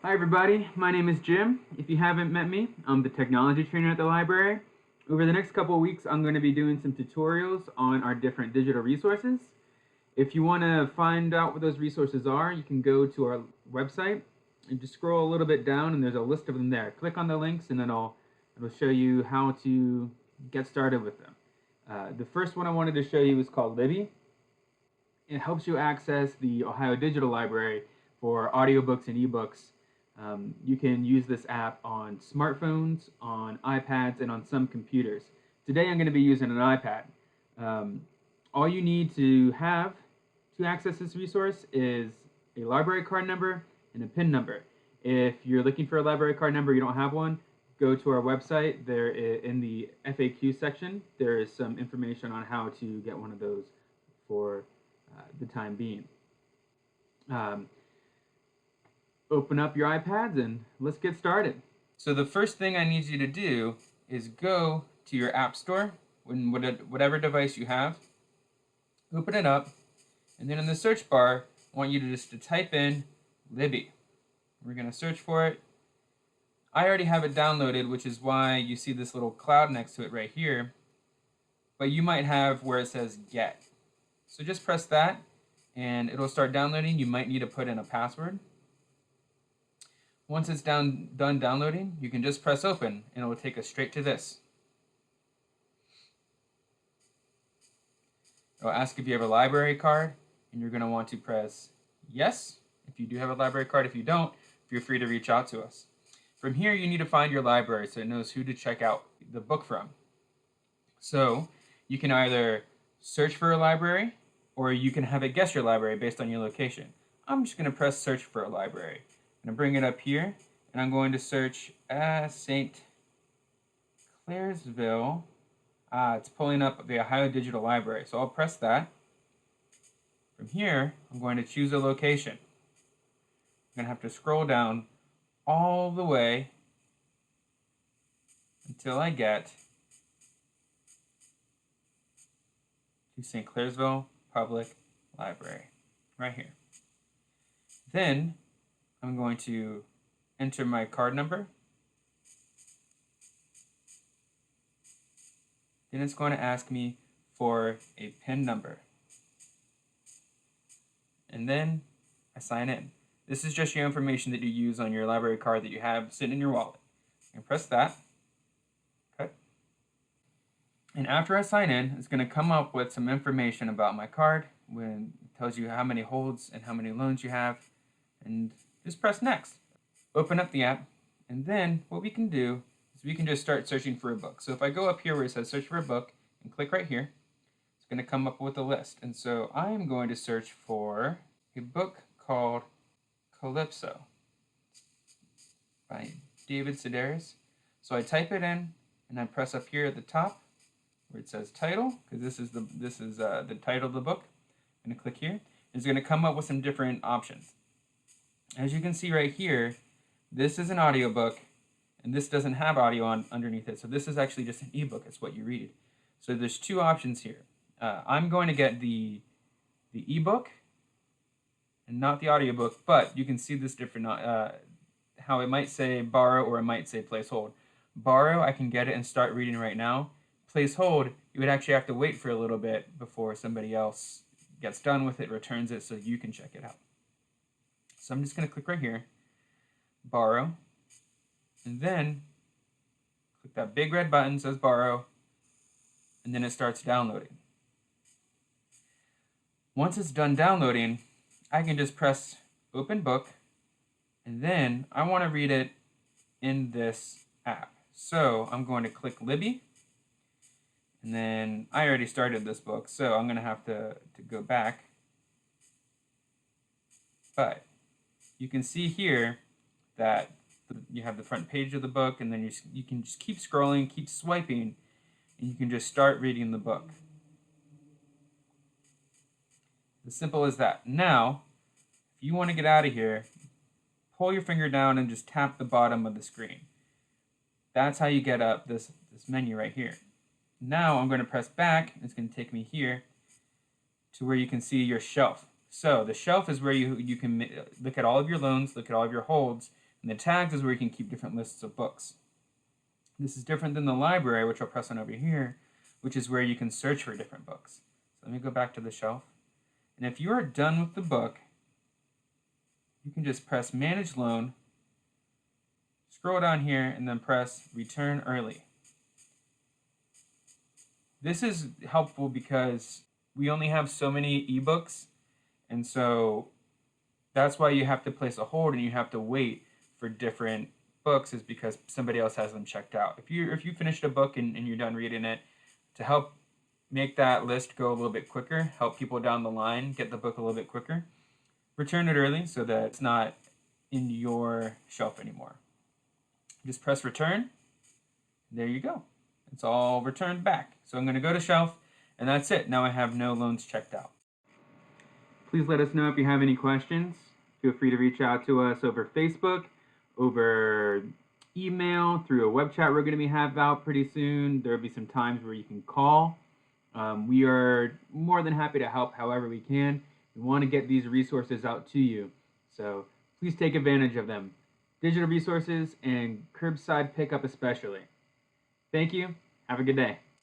Hi everybody, my name is Jim. If you haven't met me, I'm the technology trainer at the library. Over the next couple of weeks, I'm going to be doing some tutorials on our different digital resources. If you want to find out what those resources are, you can go to our website and just scroll a little bit down and there's a list of them there. Click on the links and then it'll show you how to get started with them. The first one I wanted to show you is called Libby. It helps you access the Ohio Digital Library for audiobooks and ebooks. You can use this app on smartphones, on iPads, and on some computers. Today I'm going to be using an iPad. All you need to have to access this resource is a library card number and a PIN number. If you're looking for a library card number, you don't have one, go to our website. There in the FAQ section, there is some information on how to get one of those for the time being. Open up your iPads and let's get started. So the first thing I need you to do is go to your app store, whatever device you have, open it up, and then in the search bar, I want you to just type in Libby. We're going to search for it. I already have it downloaded, which is why you see this little cloud next to it right here, but you might have where it says get. So just press that and it'll start downloading. You might need to put in a password. Once it's done downloading, you can just press open and it will take us straight to this. It'll ask if you have a library card and you're going to want to press yes if you do have a library card. If you don't, feel free to reach out to us. From here, you need to find your library so it knows who to check out the book from. So you can either search for a library or you can have it guess your library based on your location. I'm just going to press search for a library. I'm going to bring it up here, and I'm going to search St. Clairsville. It's pulling up the Ohio Digital Library, so I'll press that. From here, I'm going to choose a location. I'm going to have to scroll down all the way until I get to St. Clairsville Public Library, right here. Then I'm going to enter my card number. Then it's going to ask me for a PIN number. And then I sign in. This is just your information that you use on your library card that you have sitting in your wallet. And press that. Okay. And after I sign in, it's going to come up with some information about my card. When it tells you how many holds and how many loans you have. And just press next. Open up the app, and then what we can do is we can just start searching for a book. So if I go up here where it says search for a book and click right here, it's going to come up with a list. And so I am going to search for a book called Calypso by David Sedaris. So I type it in and I press up here at the top where it says title, because this is the title of the book. I'm going to click here. It's going to come up with some different options. As you can see right here, this is an audiobook, and this doesn't have audio underneath it. So this is actually just an ebook. It's what you read. So there's two options here. I'm going to get the ebook and not the audiobook, but you can see this different, how it might say borrow or it might say place hold. Borrow, I can get it and start reading right now. Place hold, you would actually have to wait for a little bit before somebody else gets done with it, returns it, so you can check it out. So I'm just going to click right here, borrow, and then click that big red button that says borrow, and then it starts downloading. Once it's done downloading, I can just press open book, and then I want to read it in this app. So I'm going to click Libby, and then I already started this book, so I'm going to have to go back. But you can see here that you have the front page of the book, and then you can just keep scrolling, keep swiping, and you can just start reading the book. As simple as that. Now, if you want to get out of here, pull your finger down and just tap the bottom of the screen. That's how you get up this menu right here. Now I'm going to press back. It's going to take me here to where you can see your shelf. So the shelf is where you can look at all of your loans, look at all of your holds, And the tags is where you can keep different lists of books. This is different than the library, which I'll press on over here, which is where you can search for different books. So let me go back to the shelf. And if you are done with the book, you can just press Manage Loan, scroll down here, and then press Return Early. This is helpful because we only have so many ebooks, and so that's why you have to place a hold and you have to wait for different books, is because somebody else has them checked out. If you finished a book and you're done reading it, to help make that list go a little bit quicker, help people down the line get the book a little bit quicker, return it early so that it's not in your shelf anymore. Just press return. There you go. It's all returned back. So I'm going to go to shelf, and that's it. Now I have no loans checked out. Please let us know if you have any questions. Feel free to reach out to us over Facebook, over email, through a web chat we're going to have out pretty soon. There will be some times where you can call. We are more than happy to help however we can. We want to get these resources out to you. So please take advantage of them. Digital resources and curbside pickup especially. Thank you. Have a good day.